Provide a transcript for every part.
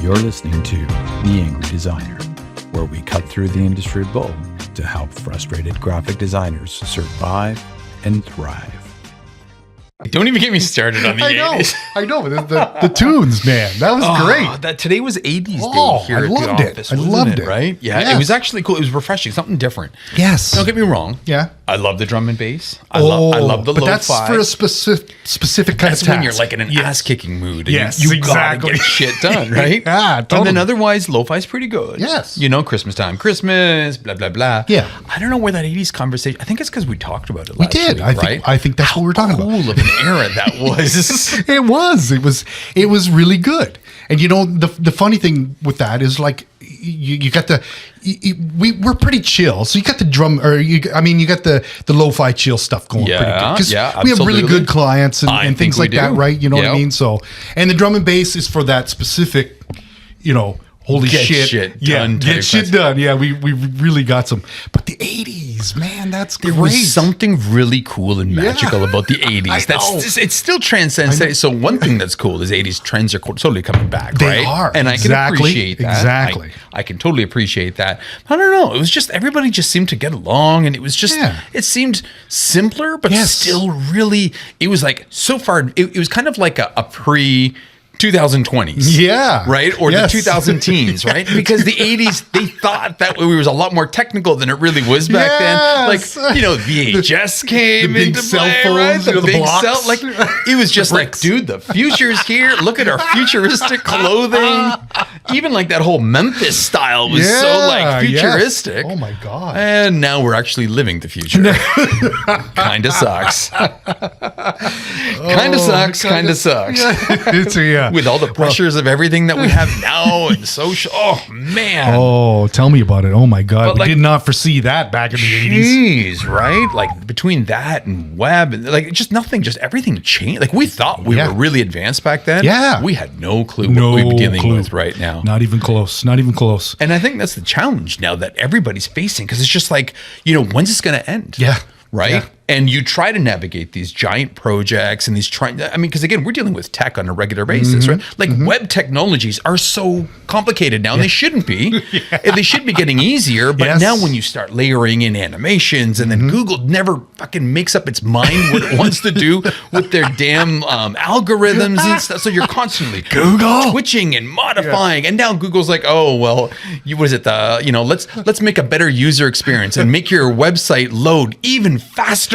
You're listening to The Angry Designer, where we cut through the industry bull to help frustrated graphic designers survive and thrive. Don't even get me started on the 80s. I know. The tunes, man. That was great. Today was 80s day here I at loved the it. office. I loved it. Right? Yeah, it was actually cool. It was refreshing. Something different. Yes. Don't get me wrong. Yeah. I love the drum and bass. I love the but lo-fi. that's for a specific kind That's of when task. you're like in an ass-kicking mood. And Yes, you exactly. gotta get shit done, right? Yeah, totally. And then otherwise, lo-fi's pretty good. Yes. You know, Christmas time, Christmas, blah, blah, blah. Yeah. I don't know where that 80s conversation, I think it's because we talked about it We last did. week, I think that's what we're talking about. Cool of an era that was. It was really good. And you know, the funny thing with that is like you got we're pretty chill. So you got the drum, you got the lo-fi chill stuff going pretty good. 'Cause we have really good clients and things like that, right? You know what I mean? So, and the drum and bass is for that specific, holy Get shit. done. Get shit done. Yeah, we really got some. But the 80s, man, that's great. There was something really cool and magical about the 80s. It still transcends. So one thing that's cool is 80s trends are totally coming back, right? They are. And I can appreciate that. Exactly. I can totally appreciate that. I don't know. It was just, everybody just seemed to get along, and it was just, it seemed simpler, but still really, it was like so far, it was kind of like a pre 2020s. Yeah. Right? Or the 2000 teens, right? Because the 80s, they thought that it was a lot more technical than it really was back then. Like, VHS came big into cell play, phones, right? The the big blocks. cell. Like, it was just like, dude, the future's here. Look at our futuristic clothing. Even like that whole Memphis style was so like futuristic. Oh my God. And now we're actually living the future. Kind of sucks. Kind of sucks. Kind of sucks. With all the pressures of everything that we have now and social. Oh, man. Oh, tell me about it. Oh, my God. But we did not foresee that back in the 80s. Jeez, right? Like between that and web and like just nothing, just everything changed. Like we thought we were really advanced back then. Yeah. We had no clue what we'd be dealing with right now. Not even close. Not even close. And I think that's the challenge now that everybody's facing, because it's just like, when's this going to end? Yeah. Right? Yeah. And you try to navigate these giant projects and because again, we're dealing with tech on a regular basis, right? Like web technologies are so complicated now, and they shouldn't be. They should be getting easier. But now when you start layering in animations, and then Google never fucking makes up its mind what it wants to do with their damn algorithms and stuff. So you're constantly twitching and modifying. And now Google's like, oh, well, let's make a better user experience and make your website load even faster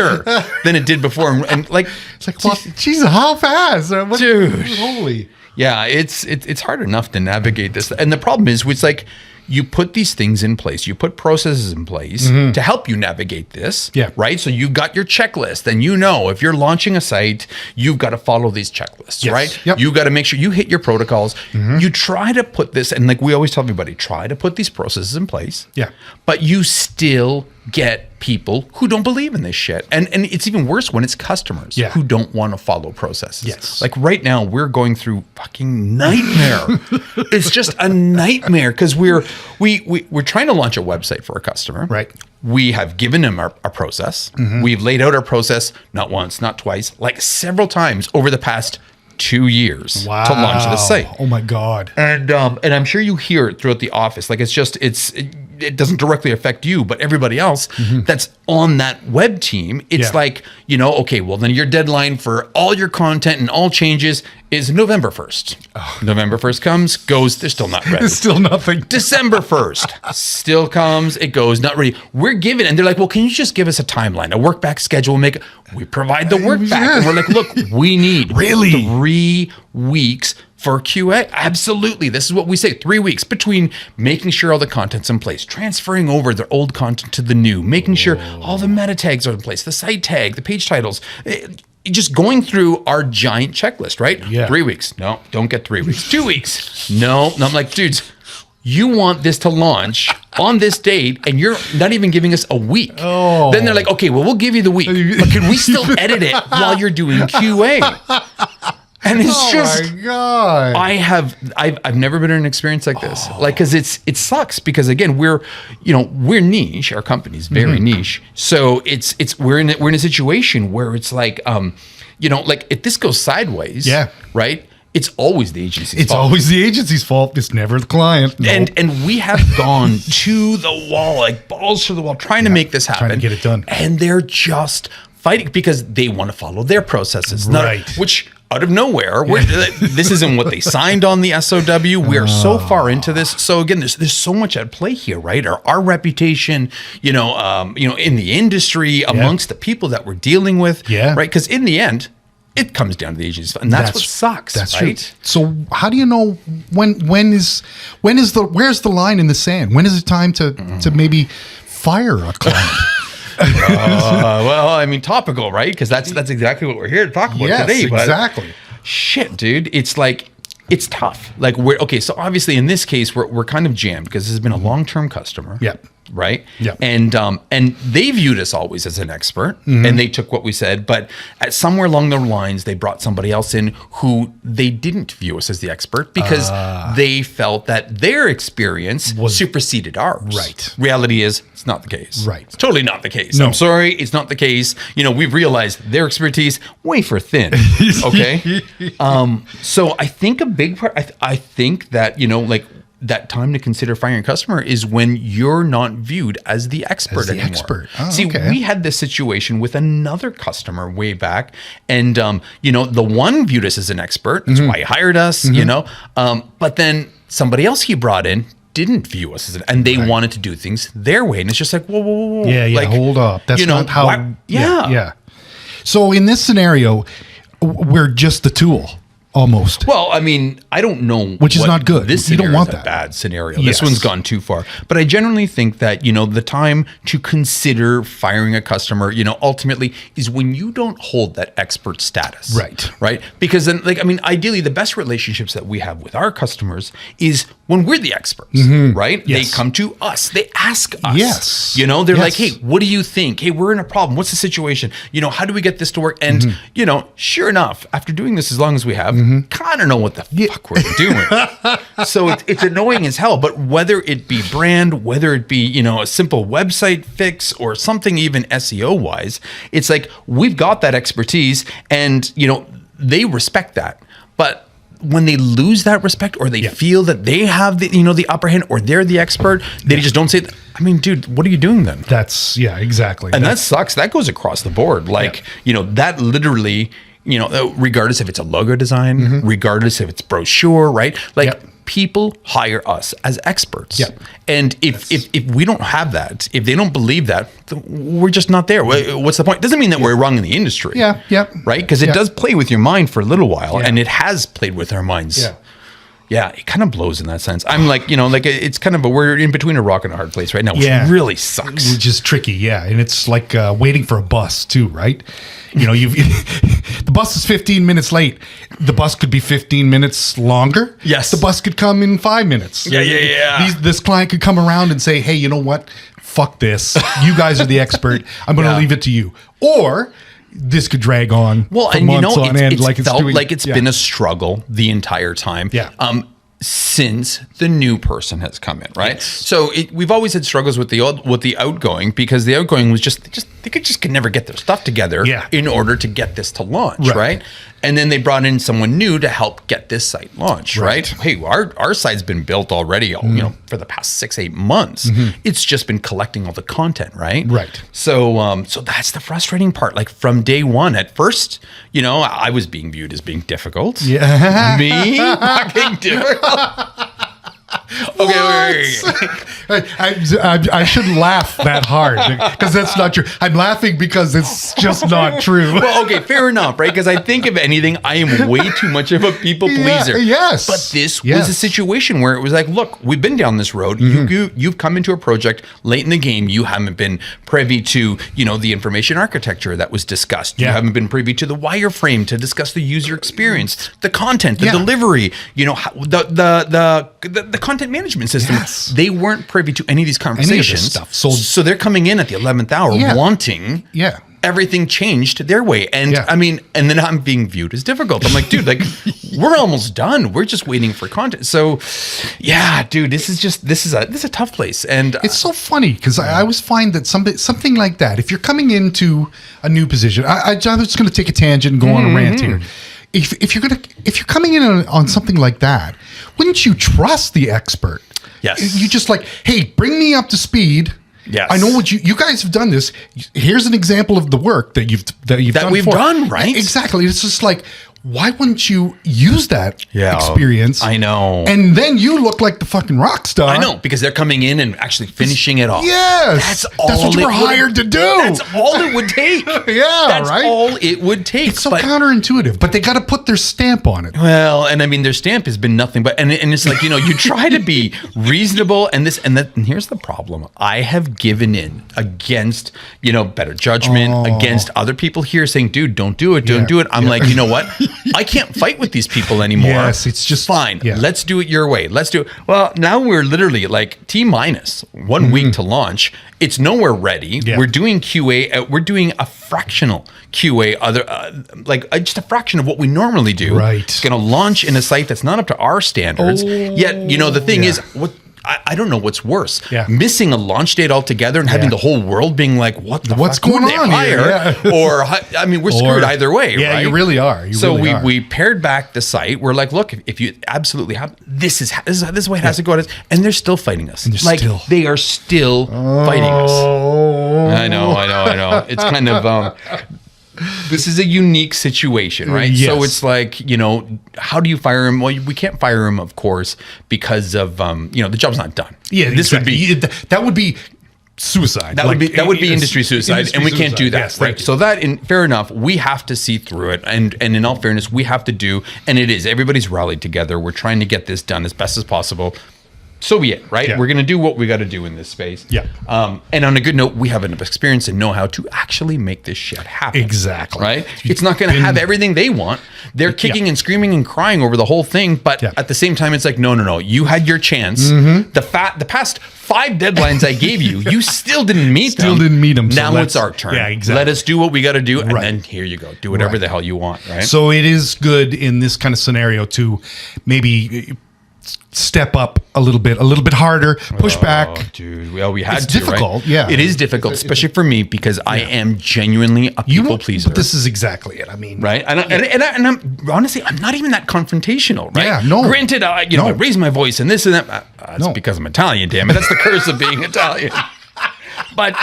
than it did before, and like it's like, well, geez, how fast, dude? Holy, yeah, it's hard enough to navigate this, and the problem is, it's like you put these things in place, you put processes in place to help you navigate this, right? So you've got your checklist, and if you're launching a site, you've got to follow these checklists, right? Yep. You got to make sure you hit your protocols. You try to put this, and like we always tell everybody, try to put these processes in place. Yeah, but you still get people who don't believe in this shit. And it's even worse when it's customers who don't want to follow processes. Yes. Like right now, we're going through fucking nightmare. It's just a nightmare because we're trying to launch a website for a customer. Right. We have given them our process. We've laid out our process not once, not twice, like several times over the past 2 years to launch the site. Oh my God. And I'm sure you hear it throughout the office. Like it doesn't directly affect you, but everybody else that's on that web team, it's like, okay, well then your deadline for all your content and all changes is November 1st. Oh. November 1st goes, they're still not ready. There's still nothing. December 1st still comes, it goes, not ready. We're giving, and they're like, well, can you just give us a timeline, a work back schedule? We provide the work back. And we're like, look, we need 3 weeks for QA. Absolutely. This is what we say. 3 weeks between making sure all the content's in place, transferring over the old content to the new, making sure all the meta tags are in place, the site tag, the page titles, just going through our giant checklist, right? Yeah. 3 weeks. No, don't get 3 weeks. 2 weeks. No. I'm like, dudes, you want this to launch on this date, and you're not even giving us a week. Oh. Then they're like, okay, well, we'll give you the week, but can we still edit it while you're doing QA? And it's my God. I've never been in an experience like this. Like, cause it sucks because again, we're niche. Our company's very niche. So we're in a situation where it's like, like if this goes sideways, right? it's always the agency's It's fault. always the agency's fault. It's never the client. No. And we have gone to the wall, like balls to the wall, trying to make this happen. Trying to get it done. And they're just fighting because they want to follow their processes. Right. Which out of nowhere, this isn't what they signed on the SOW. We are so far into this. So again, there's so much at play here, right? Our reputation, in the industry, amongst the people that we're dealing with, right? Because in the end, it comes down to the agencies, and that's what sucks. That's right? true. So how do you know where's the line in the sand? When is it time to maybe fire a client? Well, I mean, topical, right? Because that's exactly what we're here to talk about today. But exactly. Shit, dude, it's tough. Like so obviously in this case we're kind of jammed because this has been a long-term customer. Yep. Right. Yep. And they viewed us always as an expert, and they took what we said, but at somewhere along the lines they brought somebody else in who they didn't view us as the expert because they felt that their experience superseded ours. Right. Reality is it's not the case. Right. It's totally not the case. No. I'm sorry, it's not the case. We've realized their expertise wafer thin. Okay. So I think a big part. I think that that time to consider firing a customer is when you're not viewed as the expert anymore. See, we had this situation with another customer way back, and the one viewed us as an expert. That's why he hired us. But then somebody else he brought in didn't view us as and they wanted to do things their way, and it's just like whoa. Yeah, like, hold up. That's not how. Yeah. So in this scenario, we're just the tool. Almost. Well, I mean, I don't know. Which is not good. You don't want that. A bad scenario. Yes. This one's gone too far. But I generally think that, the time to consider firing a customer, ultimately is when you don't hold that expert status. Right. Right? Because then, ideally, the best relationships that we have with our customers is when we're the experts, right? Yes. They come to us. They ask us. Yes. They're like, hey, what do you think? Hey, we're in a problem. What's the situation? How do we get this to work? And, sure enough, after doing this as long as we have, kind of know what the fuck we're doing. So it's annoying as hell. But whether it be brand, whether it be, a simple website fix or something even SEO wise, it's like we've got that expertise and, they respect that. But when they lose that respect or they feel that they have the, the upper hand or they're the expert, they just don't say, I mean, dude, what are you doing then? That's, exactly. And that sucks. That goes across the board. That literally, regardless if it's a logo design, regardless if it's brochure, right? People hire us as experts. And if we don't have that, if they don't believe that, we're just not there. What's the point? Doesn't mean that we're wrong in the industry. Right? Because it does play with your mind for a little while, and it has played with our minds. Yeah, it kind of blows in that sense. I'm like, it's kind of we're in between a rock and a hard place right now, which really sucks. Which is tricky, and it's like waiting for a bus too, right? The bus is 15 minutes late. The bus could be 15 minutes longer. Yes. The bus could come in 5 minutes. This client could come around and say, hey, you know what? Fuck this. You guys are the expert. I'm going to leave it to you. Or this could drag on for months on end. It's been a struggle the entire time. Since the new person has come in, right? So we've always had struggles with the outgoing because the outgoing was just they could never get their stuff together in order to get this to launch, right? And then they brought in someone new to help get this site launched, right? Hey, our site's been built already, for the past 6-8 months. It's just been collecting all the content, right? So that's the frustrating part. Like from day one, at first, I was being viewed as being difficult. Me fucking difficult. Okay, wait. I shouldn't laugh that hard because that's not true. I'm laughing because it's just not true. Well, okay, fair enough, right? Because I think if anything, I am way too much of a people pleaser. Yes. But this was a situation where it was like, look, we've been down this road. You've come into a project late in the game. You haven't been privy to, the information architecture that was discussed. You haven't been privy to the wireframe to discuss the user experience, the content, the delivery, the content management system. They weren't privy to any of these conversations. Stuff. So they're coming in at the 11th hour wanting everything changed their way. And I mean, and then I'm being viewed as difficult. I'm like, dude, we're almost done. We're just waiting for content. So dude, this is a tough place. And it's so funny because I always find that something like that, if you're coming into a new position, I'm just going to take a tangent and go on a rant here. if you're coming in on something like that, wouldn't you trust the expert? Yes. You just like, hey, bring me up to speed. Yes. I know what you guys have done this. Here's an example of the work that we've done, right? Exactly. It's just like, why wouldn't you use that Yeah, experience? I know. And then you look like the fucking rock star. I know, because they're coming in and actually finishing it off. Yes. That's all That's what you were it would- hired to do. That's all it would take. Yeah, That's right? all it would take. It's so counterintuitive, but they got to put their stamp on it. Well, and I mean, their stamp has been nothing but, and it's like, you try to be reasonable and this and that. And here's the problem. I have given in against, better judgment, against other people here saying, dude, don't do it. Don't do it. I'm like, you know what? I can't fight with these people anymore. Yes, it's just fine. yeah. Let's do it your way. Let's do it. Well, now we're literally like T-minus 1 week to launch. It's nowhere ready. Yeah. We're doing QA. We're doing a fractional QA, just a fraction of what we normally do. Right. It's going to launch in a site that's not up to our standards. Yet, the thing is, I don't know what's worse. Yeah. Missing a launch date altogether and having the whole world being like, what's going Who did they on here? hire? Yeah. Or, I mean, we're screwed either way, Yeah, right? you really are. We pared back the site. We're like, look, if you absolutely have, this is the way it has to go. And they're still fighting us. They are still fighting us. I know. It's kind of, this is a unique situation, right? Yes. So it's like, how do you fire him? Well, we can't fire him, of course, because of, the job's not done. Yeah, this would be that would be suicide. That would be industry suicide, and we can't do that, yes, right? So fair enough. We have to see through it, and in all fairness, we have to do, and it is. Everybody's rallied together. We're trying to get this done as best as possible. So be it, right? Yeah. We're going to do what we got to do in this space. Yeah. And on a good note, we have enough experience and know-how to actually make this shit happen. Exactly. Right? It's not going to have everything they want. They're kicking and screaming and crying over the whole thing, but at the same time, it's like, no. You had your chance. The past 5 deadlines I gave you, you still didn't meet them. So now it's our turn. Yeah, exactly. Let us do what we got to do, and then here you go. Do whatever the hell you want, right? So it is good in this kind of scenario to maybe step up a little bit harder, push back. Dude, well, we had it's to, difficult, right? yeah. It is difficult, especially for me, because I am genuinely a people pleaser. But this is exactly it. I mean, right? And I'm honestly, I'm not even that confrontational, right? Yeah, no. Granted, I raise my voice and this and that. That's because I'm Italian, damn it. That's the curse of being Italian. But,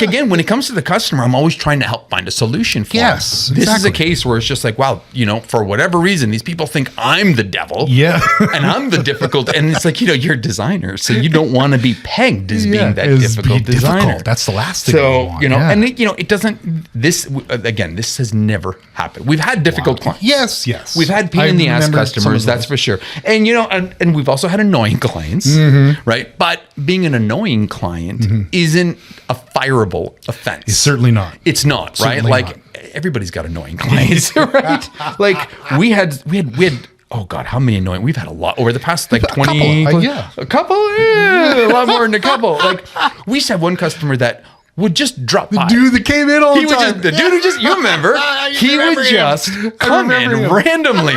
again, when it comes to the customer, I'm always trying to help find a solution for them. Yes, This is a case where it's just like, wow, for whatever reason, these people think I'm the devil. Yeah. And I'm the difficult. And it's like, you're a designer, so you don't want to be pegged as being that difficult designer. That's the last thing. So, and it doesn't, this has never happened. We've had difficult clients. Yes. We've had pain in the ass customers, that's for sure. And, and we've also had annoying clients, right? But being an annoying client isn't a fireable offense. It's certainly not. It's not, right? Certainly like not. everybody's got annoying clients, right? Like we had oh God, how many annoying? We've had a lot over the past 20 a couple, a lot more than a couple. Like we used to have one customer that would just drop by. The dude that came in all the time. The dude who just, you remember, he would just come in randomly,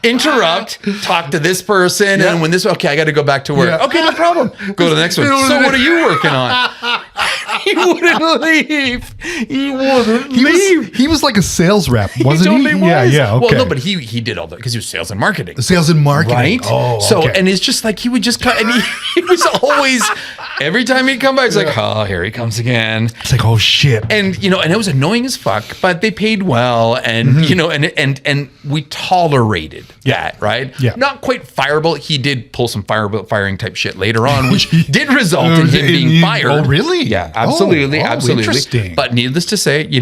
interrupt, talk to this person, and when okay, I got to go back to work. Yeah. Okay, no problem. Go to the next one. So what are you working on? He wouldn't leave. He was like a sales rep, wasn't he? Totally was. Yeah, okay. Well, no, but he did all that because he was sales and marketing. The sales and marketing. Right? Oh, so, okay. and it's just like he would just cut, and he was always, every time he'd come by, it's like, oh, here he comes again. It's like, oh shit. And and it was annoying as fuck, but they paid well, and and we tolerated that, right? Yeah. Not quite fireable. He did pull some firing type shit later on, which did result in him being fired. Oh, really? Yeah, absolutely, absolutely. Interesting. But needless to say, he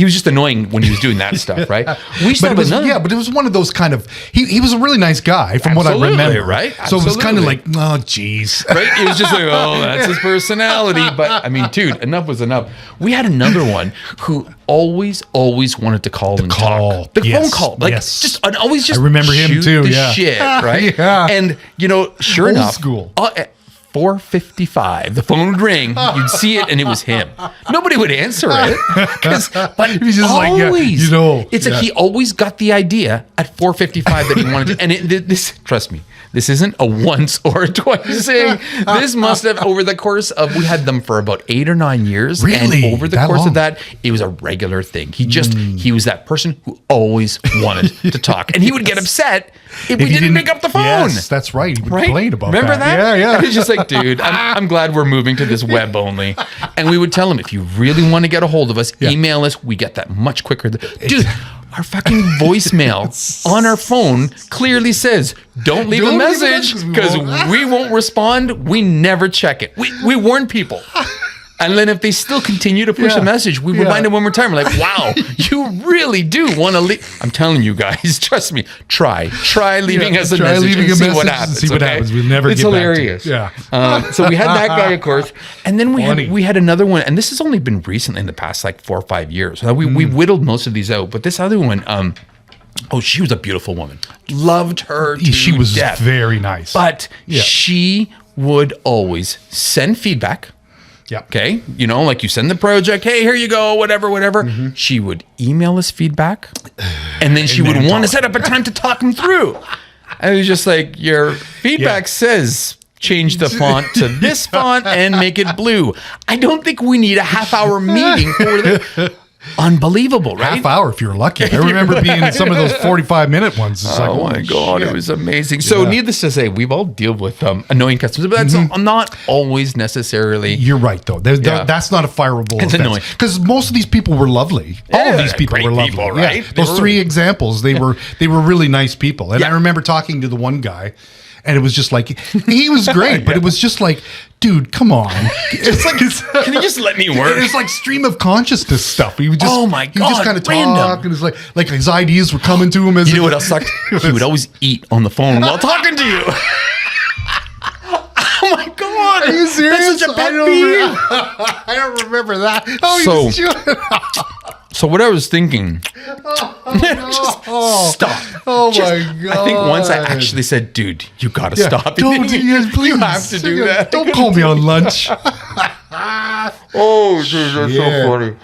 was just annoying when he was doing that stuff, right? But it was one of those kind of. He was a really nice guy, from what I remember. Right? So it was kind of Absolutely. like, oh, geez. Right? It was just like, oh, that's his personality. But I mean, dude, enough was enough. We had another one who always wanted to call and talk. The phone call. Like, I remember him shoot too, the yeah. shit, right? Yeah. And, sure Old enough. school. At 4:55, the phone would ring. You'd see it, and it was him. Nobody would answer it. But He's just always, like, it's like he always got the idea at 4:55 that he wanted to. And this, trust me, this isn't a once or a twice thing. This must have, over the course of, we had them for about 8 or 9 years. Really? And over the course of that, it was a regular thing. He was that person who always wanted to talk. And he would get upset if we didn't pick up the phone. Yes, that's right. He would complain about Remember that? Yeah. And he's just like, dude, I'm glad we're moving to this web only. And we would tell him, if you really want to get a hold of us, email us. We get that much quicker. Dude, our fucking voicemail on our phone clearly says, don't leave a message because we won't respond. We never check it. We warn people. And then if they still continue to push a message, we remind them one more time. We're like, wow, you really do want to leave. I'm telling you guys, trust me, try leaving us a message and see what happens. See what happens. We'll never it's get hilarious. back to it. Yeah. So we had that guy, of course. And then we had another one. And this has only been recently in the past like 4 or 5 years. We whittled most of these out. But this other one, she was a beautiful woman. Loved her to She was death. very nice. But she would always send feedback. Yeah. Okay. Like you send the project, hey, here you go, whatever. Mm-hmm. She would email us feedback. And then she would want to set up a time to talk them through. And it was just like, your feedback says change the font to this font and make it blue. I don't think we need a half-hour meeting for this. Unbelievable, right? Half hour if you're lucky. I remember being in some of those 45-minute ones. It's like, my God, shit. it was amazing. So needless to say, we've all dealt with annoying customers, but that's not always necessarily. You're right, though. That's not a fireable It's annoying. because most of these people were lovely. All of these people great were lovely, people, right? Yeah. Those 3 examples, they were really nice people. And I remember talking to the one guy, and it was just like, he was great, but it was just like, dude, come on. It's like, Can you just let me work? it's like stream of consciousness stuff. He would just, Oh my he would just God, kind of random. talk, and it's like his ideas were coming to him as You know what else sucked? He would always eat on the phone while talking to you. Oh my God. Are you serious? That's such a pet peeve. I don't remember that. Oh, So- he was chewing. So what I was thinking, just stop. Oh Just- my God. I think once I actually said, dude, you got to stop. Don't, yes, please. You have to do that. Don't call me on lunch. Oh, dude, that's so funny.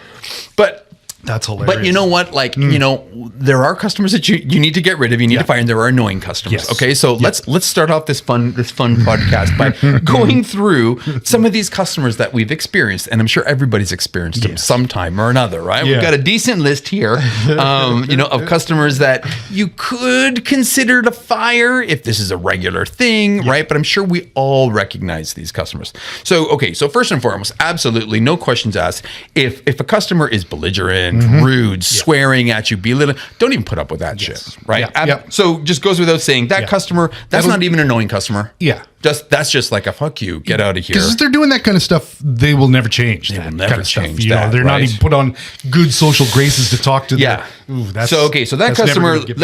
But That's hilarious. But you know what? Like, there are customers that you need to get rid of. You need to fire, and there are annoying customers. Yes. Okay, so let's start off this fun podcast by going through some of these customers that we've experienced, and I'm sure everybody's experienced them sometime or another, right? Yeah. We've got a decent list here, of customers that you could consider to fire if this is a regular thing, right? But I'm sure we all recognize these customers. So first and foremost, absolutely no questions asked. If a customer is belligerent, rude, swearing at you, belittling, don't even put up with that shit, right? So just goes without saying, that customer, that's not even an annoying customer. Yeah. That's just like a fuck you, get out of here. Because if they're doing that kind of stuff, they will never change. They will never change Stuff. that, They're not right? even put on good social graces to talk to. Yeah. Ooh, So that that's customer, never gonna get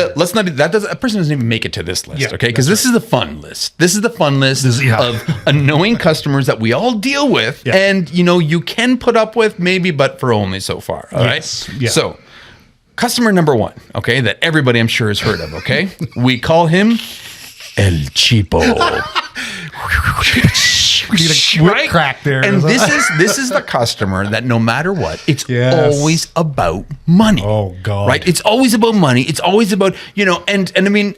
better. that person doesn't even make it to this list, Yeah, okay? Because this is the fun list. This is the fun list of annoying customers that we all deal with, and you can put up with maybe, but for only so far. All right. Yeah. So, customer number 1, okay, that everybody I'm sure has heard of. Okay, we call him El Cheapo. Whip crack there. And this is the customer that no matter what, it's Yes. always about money. Oh, God. Right? It's always about money. It's always about, and I mean,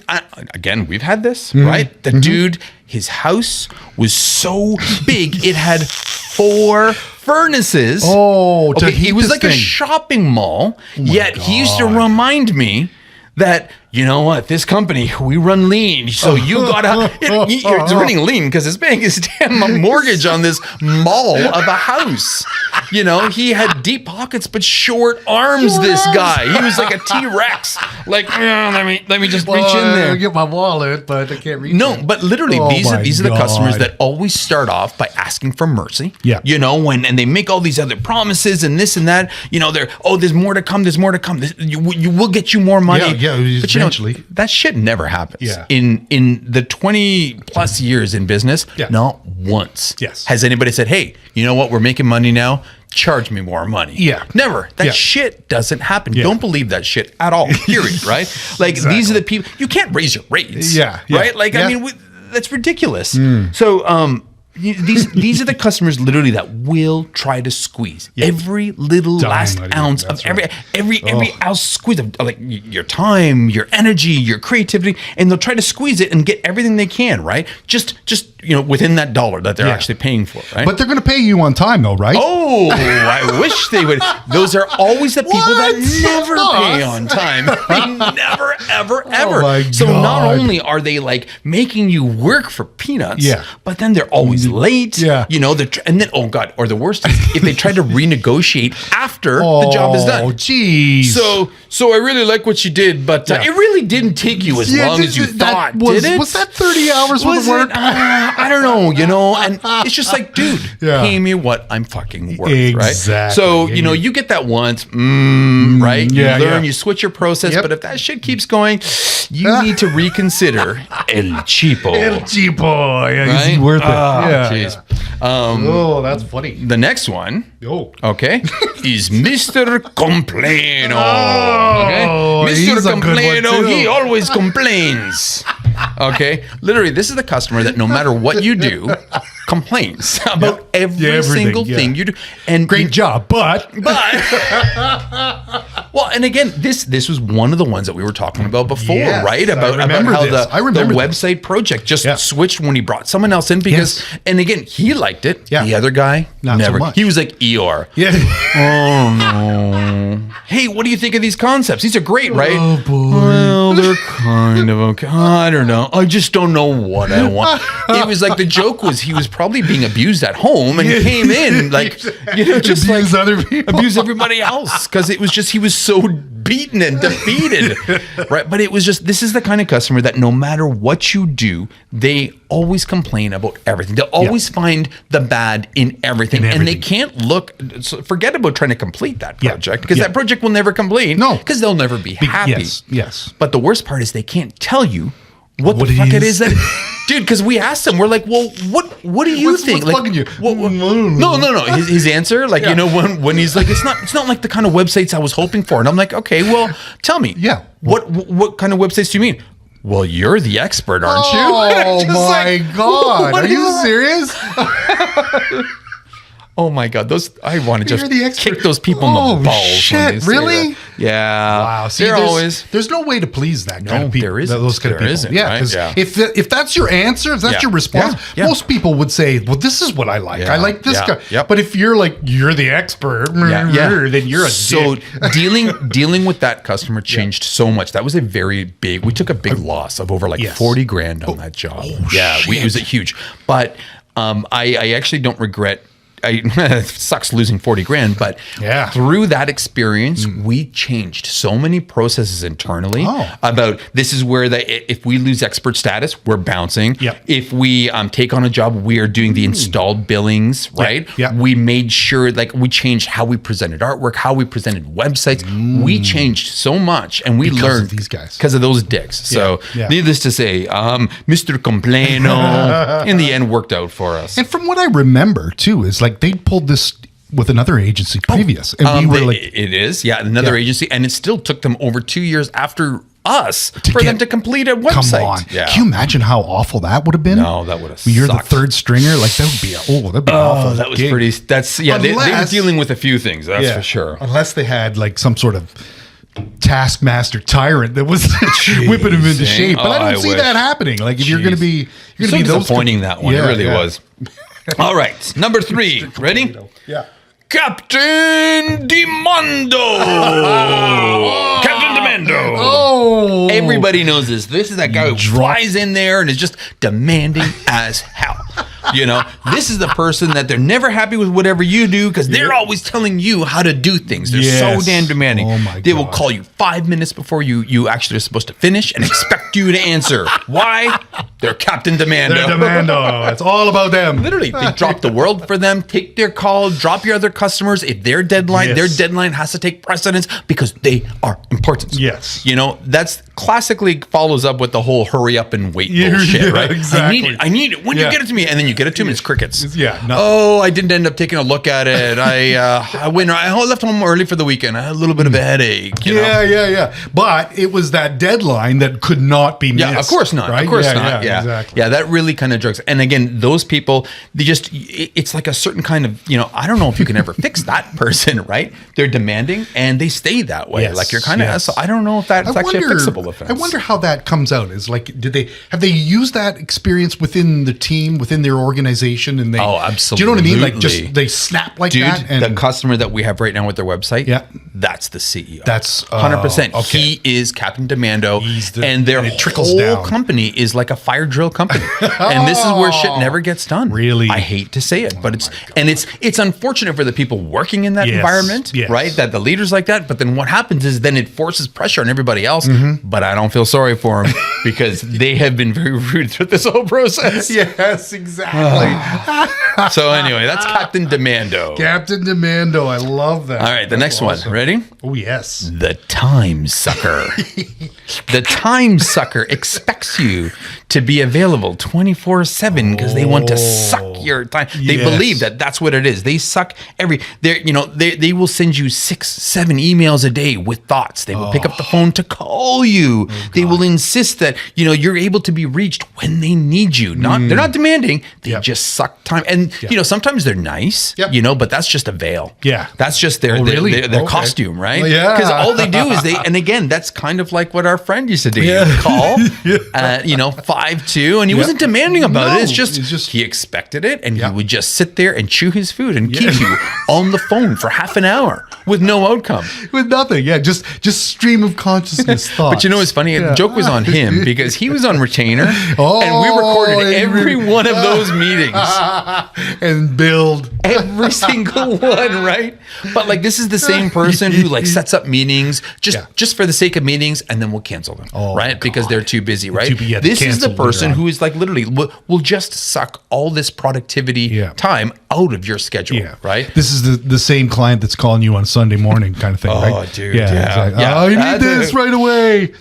again, we've had this, right? The dude, his house was so big, it had 4 furnaces. Oh, to okay, heat it was this like a thing. shopping mall, yet he used to remind me that, you know what, this company, we run lean. So you gotta, it's running lean because it's paying his damn mortgage on this mall of a house. He had deep pockets but short arms, this guy. He was like a T-Rex. Like, let me just reach in there. I get my wallet, but I can't reach No, it. but literally, these are the customers that always start off by asking for mercy. Yeah. And they make all these other promises and this and that. There's more to come. There's more to come. You will get you more money. Yeah, but eventually. That shit never happens. Yeah. In the 20 plus years in business, not once has anybody said, hey, you know what? We're making money now. Charge me more money. Yeah. Never. That shit doesn't happen. Don't believe that shit at all. Period. Right? Like these are the people, you can't raise your rates. Yeah. Right? Like, I mean, that's ridiculous. So, these are the customers literally that will try to squeeze every little last ounce of every ounce squeeze of like your time, your energy, your creativity, and they'll try to squeeze it and get everything they can, right? Just within that dollar that they're actually paying for, right? But they're going to pay you on time, though, right? Oh, I wish they would. Those are always the people that never pay on time. They never, ever, ever. My So God. not only are they like making you work for peanuts, but then they're always late. Yeah. And then, oh God, or the worst is if they try to renegotiate after the job is done. Oh, geez. So I really like what you did, but it really didn't take you as long as you thought, did it? Was that 30 hours worth of work? I don't know, and it's just like, dude, pay me what I'm fucking worth, Exactly. right? So, you get that once, right? You learn, you switch your process, Yep. but if that shit keeps going, you need to reconsider El Cheapo. El Cheapo. Yeah, Right? he's worth it. Jeez. Oh, that's funny. The next one, Oh. okay, is Mr. Complaino. Okay? Mr. He's a good one, Complaino, too. he always complains. Okay? Literally, this is the customer that no matter what you do, complains about every single thing you do. And Great job, but well, and again, this was one of the ones that we were talking about before, Yes, right? I About remember how this. I remember the this. website project just switched when he brought someone else in because, and again, he liked it. Yeah. The other guy, Not so never. much. He was like ER. yeah. Oh no! Hey, what do you think of these concepts? These are great, right? Oh, boy. Well, they're kind of okay. I don't know. I just don't know what I want. It was like the joke was he was probably being abused at home and came in like just Abuse like other people. abuse everybody else because it was just he was so beaten and defeated, right? But it was just this is the kind of customer that no matter what you do, they always complain about everything. They'll always find the bad in everything, and they can't look. So forget about trying to complete that project because that project will never complete. No. Because they'll never be happy. Yes. But the worst part is they can't tell you what the it fuck it is. is that, dude. Because we asked them, we're like, well, what do you think? What's Like, bugging you? No. His answer, like when he's like, it's not like the kind of websites I was hoping for, and I'm like, okay, well, tell me, what kind of websites do you mean? Well, you're the expert, aren't you? Oh my God! what Are you is- serious? Oh my God, I want to just You're the expert. kick those people in the balls. when Shit, they say really? that. Yeah. Wow. See, they're there's, always. there's no way to please that kind of people. there isn't. Those kind of There people. isn't, Yeah, right? because Yeah. if that's your answer, if that's your response, most people would say, "Well, this is what I like. Yeah, I like this guy." yep. But if you're like you're the expert, then you're a dick. dealing with that customer changed so much. That was we took a big loss of over like 40 grand on that job. It was huge. But I actually don't regret. It sucks losing 40 grand, but through that experience, we changed so many processes internally about this is where if we lose expert status, we're bouncing. Yep. If we take on a job, we are doing the installed billings, right? Yep. We made sure we changed how we presented artwork, how we presented websites. We changed so much and we Because learned of these guys. because of those dicks. So needless to say, Mr. Complaino in the end worked out for us. And from what I remember too, is like they pulled this with another agency previous, and we were like, it is, another agency, and it still took them over 2 years after us for them to complete a website. come on, Yeah. can you imagine how awful that would have been? No, that would have You're sucked. the third stringer, like that'd be awful. That was gig. pretty. That's they were Unless- dealing with a few things. That's for sure. Unless they had like some sort of taskmaster tyrant that was whipping him into shape, but I don't see wish. that happening. Like if you're going to be, you're So going to be disappointing that one. It really was. All right, number 3. Ready? Yeah. Captain Demando. Captain Demando. Oh, Everybody knows this. This is that guy who flies in there and is just demanding as hell. This is the person that they're never happy with whatever you do because they're always telling you how to do things. They're so damn demanding. Oh my They will God. call you 5 minutes before you actually are supposed to finish and expect you to answer. Why? They're Captain Demando. They're Demando. It's all about them. Literally, they drop the world for them, take their call, drop your other customers. If their deadline has to take precedence because they are important. Yes. That's classically follows up with the whole hurry up and wait bullshit, right? Exactly. I need it when you get it to me, and then you get it to me, it's crickets. Yeah. Oh, I didn't end up taking a look at it. I left home early for the weekend. I had a little bit of a headache. You know? Yeah. But it was that deadline that could not be missed. Yeah, of course not. Right? Of course not. Yeah, exactly. Yeah, that really kind of drugs. And again, those people, it's like a certain kind of, I don't know if you can ever fix that person, right? They're demanding and they stay that way. Yes, Like you're kind of, so I don't know if that's actually a fixable offense. I wonder how that comes out. Is like, have they used that experience within the team, within their organization? And Oh, absolutely. Do you know what I mean? Like just, they snap like that. Dude, the customer that we have right now with their website, that's the CEO. That's 100%. Okay. He is Captain Demando, and their it trickles whole down. company is like a fire drill company, and this is where shit never gets done. Really? I hate to say it, but it's unfortunate for the people working in that environment, right? That the leaders like that, but then what happens is then it forces pressure on everybody else. But I don't feel sorry for them because they have been very rude through this whole process. Yes, exactly. So anyway, that's Captain Demando. Captain Demando. I love that. All right, the next one. Ready? Oh, yes. The time sucker. The time sucker expects you to be available 24/7 because they want to suck your time. They believe that that's what it is. They suck they will send you 6-7 emails a day with thoughts. They will pick up the phone to call you. They will insist that you're able to be reached when they need you. They're not demanding. They just suck time. And sometimes they're nice. But that's just a veil. Yeah. That's just their costume, right? Well, yeah. Because all they do is and again, that's kind of like what our friend used to do. He would call, 5-2, and he wasn't demanding about it. It's just he expected it, and he would just sit there and chew his food and keep you on the phone for half an hour with no outcome. With nothing. Yeah, just stream of consciousness thoughts. But you know what's funny? The joke was on him because he was on retainer, and we recorded every one of those meetings. And build. Every single one, right? But like this is the same person who like sets up meetings just for the sake of meetings, and then we'll cancel them, right? Because they're too busy, right? This is the person who is like literally will just suck all this productivity time out of your schedule, right? This is the same client that's calling you on Sunday morning kind of thing, right? Oh, dude, Oh, you need this right away.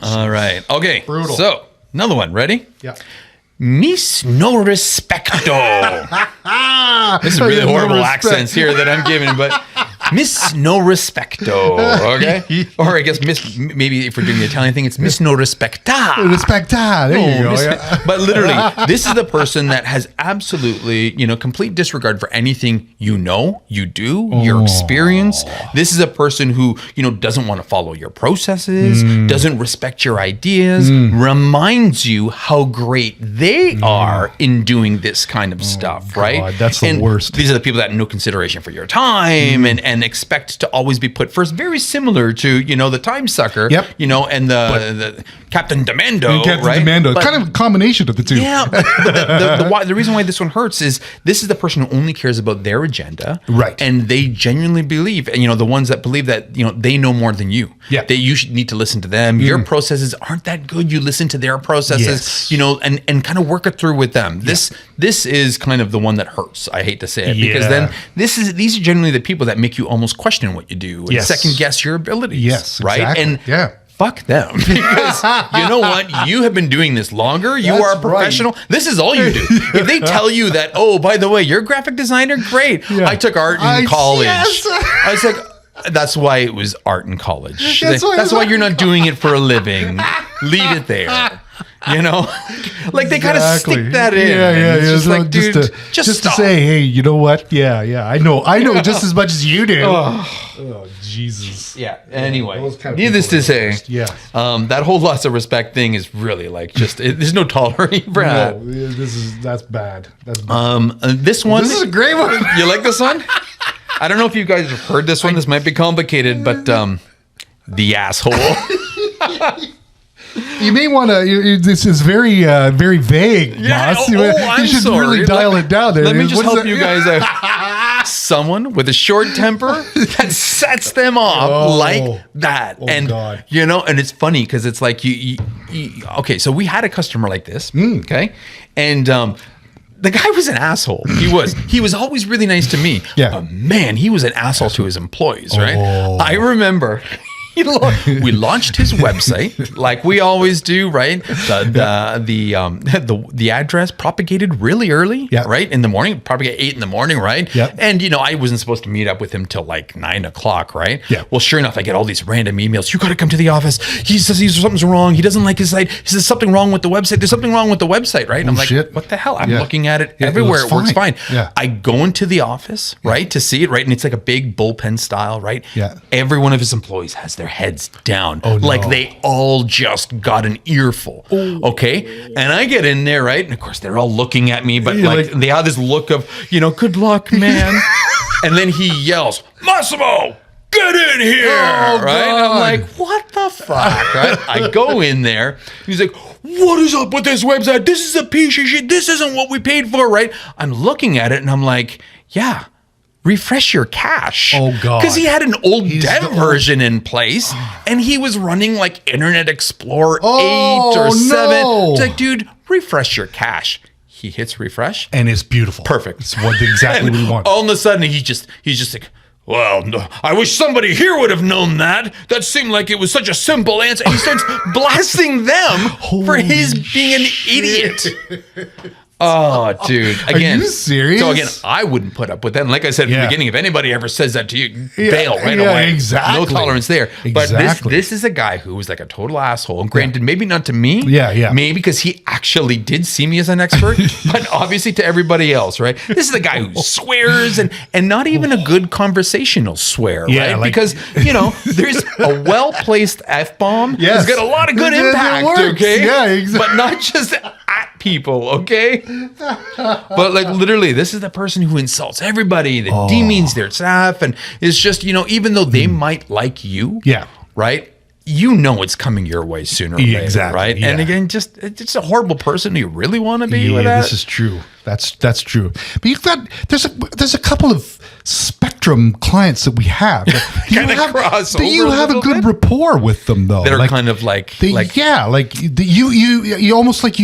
All right. Okay. Brutal. So another one. Ready? Yeah. Mis no respecto. This is really horrible accents here that I'm giving, but Miss no respecto, okay? Or I guess maybe if we're doing the Italian thing, it's Miss no respecta. Respecta, there you go. But literally, this is the person that has absolutely, complete disregard for anything you do, your experience. This is a person who, doesn't want to follow your processes, doesn't respect your ideas, reminds you how great they are in doing this kind of stuff, right? God, that's the worst. These are the people that have no consideration for your time and expect to always be put first. Very similar to, the time sucker, and the Captain Demando, right? Demando, kind of a combination of the two. Yeah, but the reason why this one hurts is this is the person who only cares about their agenda, right? And they genuinely believe, the ones that believe that they know more than you. Yeah, that you should need to listen to them. Your processes aren't that good. You listen to their processes, and kind of work it through with them. This is kind of the one that hurts. I hate to say it because then these are generally the people that make you almost question what you do and second guess your abilities. Yes, right. Exactly. And fuck them because you know what? You have been doing this longer. You are a professional. Right. This is all you do. If they tell you that, oh, by the way, you're a graphic designer, great. I took art in college. Yes. I was like, that's why it was art in college. That's why you're not doing it for a living. Leave it there. Like they kind of stick that in. It's just like, dude, just to say, hey, you know what? Yeah. I know just as much as you do. Oh, Jesus. Yeah. Anyway, needless to say, that whole loss of respect thing is really like there's no tolerating for that. No, that's bad. That's bad. This one. This is a great one. You like this one? I don't know if you guys have heard this one. This might be complicated, but the asshole. You may want to. This is very, very vague. Yeah. Boss. I'm you should sorry. really dial it down. There. Let me just help you guys out. Someone with a short temper that sets them off like that, and God. And it's funny because it's like you. Okay, so we had a customer like this. Okay, and. The guy was an asshole. He was always really nice to me. Yeah. But man, he was an asshole to his employees, right? I remember We launched his website like we always do, right? The address propagated really early, right? In the morning, probably at 8 in the morning, right? Yep. And, I wasn't supposed to meet up with him till like 9 o'clock, right? Yeah. Well, sure enough, I get all these random emails. You got to come to the office. He says something's wrong. He doesn't like his site. He says something wrong with the website. There's something wrong with the website, right? And I'm like, shit. what the hell? I'm Yeah. looking at it Yeah, everywhere. It works fine. Yeah. I go into the office, right, to see it, right? And it's like a big bullpen style, right? Yeah. Every one of his employees has their heads down. Oh, no. Like they all just got an earful. Okay. And I get in there, right? And of course, they're all looking at me, but like they have this look of, good luck, man. And then he yells, Massimo, get in here. Oh, right? God. I'm like, what the fuck? Right? I go in there. He's like, what is up with this website? This is a piece of shit. This isn't what we paid for, right? I'm looking at it and I'm like, yeah, refresh your cache. Oh, God. Because he had an old He's dev the old- version in place and he was running like Internet Explorer 8 Oh, or 7. no. It's like, dude, refresh your cache. He hits refresh. And it's beautiful. Perfect. It's exactly what we want. All of a sudden, he's just like, well, no, I wish somebody here would have known that. That seemed like it was such a simple answer. And he starts blasting them for his being an idiot. Oh, dude. Again, Are you serious? So again, I wouldn't put up with that. And like I said at the beginning, if anybody ever says that to you, bail right away. Exactly. No tolerance there. But Exactly. this is a guy who was like a total asshole. And granted, maybe not to me. Yeah. Maybe because he actually did see me as an expert, but obviously to everybody else, right? This is a guy who swears and not even a good conversational swear, Yeah, right? like- Because, there's a well-placed F-bomb. Yes. It's got a lot of good It impact, works. okay? Yeah, exactly. But not just at people, okay? But like literally, this is the person who insults everybody, that demeans their staff, and is just, even though they might like you, right? It's coming your way sooner or later, Exactly, right? yeah. And again, it's a horrible person. Do you really want to be with that? This is true. That's true. But there's a couple of Spectrum clients that we have. Do Kinda cross do you over a have a little good bit? rapport with them though? that are kind of like you almost like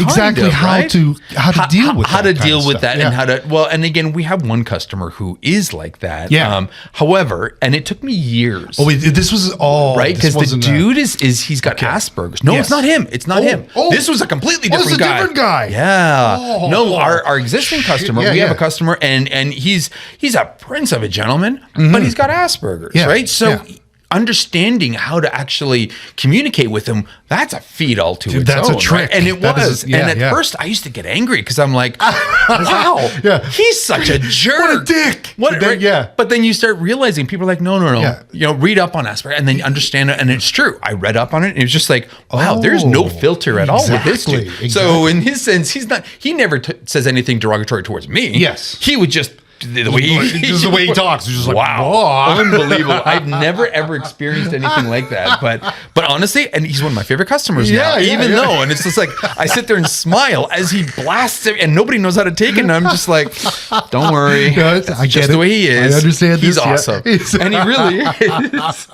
exactly of, how right? to deal with how that to kind deal of with stuff. that and how to and again, we have one customer who is like that. Yeah. However, and it took me years. Oh, wait, this was all Right, because the dude is he's got Asperger's. No, Yes. it's not him. It's not him. This was a completely different it's a guy. different guy. Yeah. Oh. No, our existing customer. Yeah, we have yeah. a customer, and he's a prince of a gentleman, but he's got Asperger's. Yeah, Right. So. yeah. Understanding how to actually communicate with him, that's a feat all to its that's a own. trick. Right? And it That was. is a- and at first, I used to get angry because I'm like, wow, Yeah. he's such a jerk. What a dick. What, Then, right? yeah. But then you start realizing people are like, no. Yeah. Read up on Asperger and then you understand it. And it's true. I read up on it and it was just like, wow, there's no filter at all with this dude. Exactly. So in his sense, he never says anything derogatory towards me. Yes. He would just, the way Just the way he talks. He's just like, wow, whoa. unbelievable. I've never ever experienced anything like that. But honestly, and he's one of my favorite customers now, even though, and it's just like, I sit there and smile as he blasts it and nobody knows how to take it. And I'm just like, don't worry. No, That's I get just it. the way he is. I understand He's this, yeah. awesome. And he really is.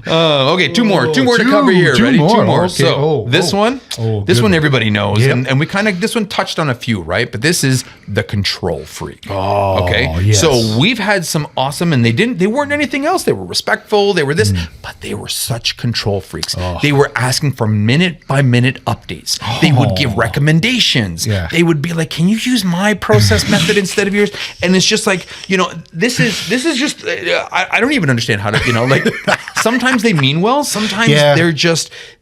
Okay, two more to cover here. two Ready? more. Two more. Okay. So this one good one. everybody knows. Yep. And we this one touched on a few, right? But this is the control freak. Okay. yes. So we've had some awesome, and they weren't anything else. They were respectful. They were this, but they were such control freaks. They were asking for minute by minute updates. They would give recommendations. Yeah. They would be like, "Can you use my process method instead of yours?" And it's just like, this is just I don't even understand how to, like sometimes they mean well. Sometimes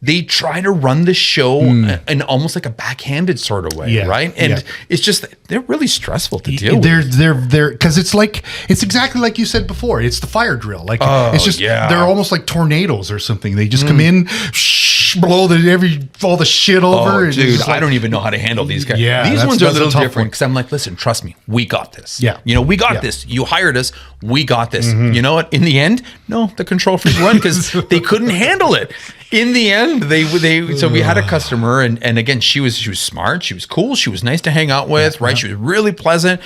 they try to run the show in almost like a backhanded sort of way, Yeah. right? And Yeah. it's just they're really stressful to deal with. They're because it's exactly like you said before. It's the fire drill. Like it's just they're almost like tornadoes or something. They just come in, blow all the shit over. Oh, and it's dude, just I don't even know how to handle these guys. Yeah, these that's- ones are a that's a little tough different one. because I'm like, listen, trust me, we got this. Yeah. we got Yeah. this. You hired us, we got this. You know what? In the end, no, the control freak won because they couldn't handle it. in the end, so we had a customer, and again, she was smart, she was cool, she was nice to hang out with, right? She was really pleasant,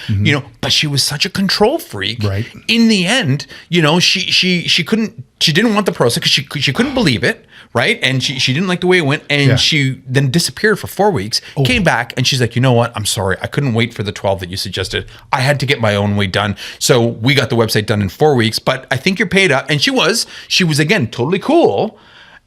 but she was such a control freak. Right. In the end, she didn't want the process because she couldn't believe it, right? And she didn't like the way it went, and she then disappeared for 4 weeks. Came back, and she's like, you know what? I'm sorry, I couldn't wait for the 12 that you suggested. I had to get my own way done, so we got the website done in 4 weeks. But I think you're paid up, and she was again totally cool.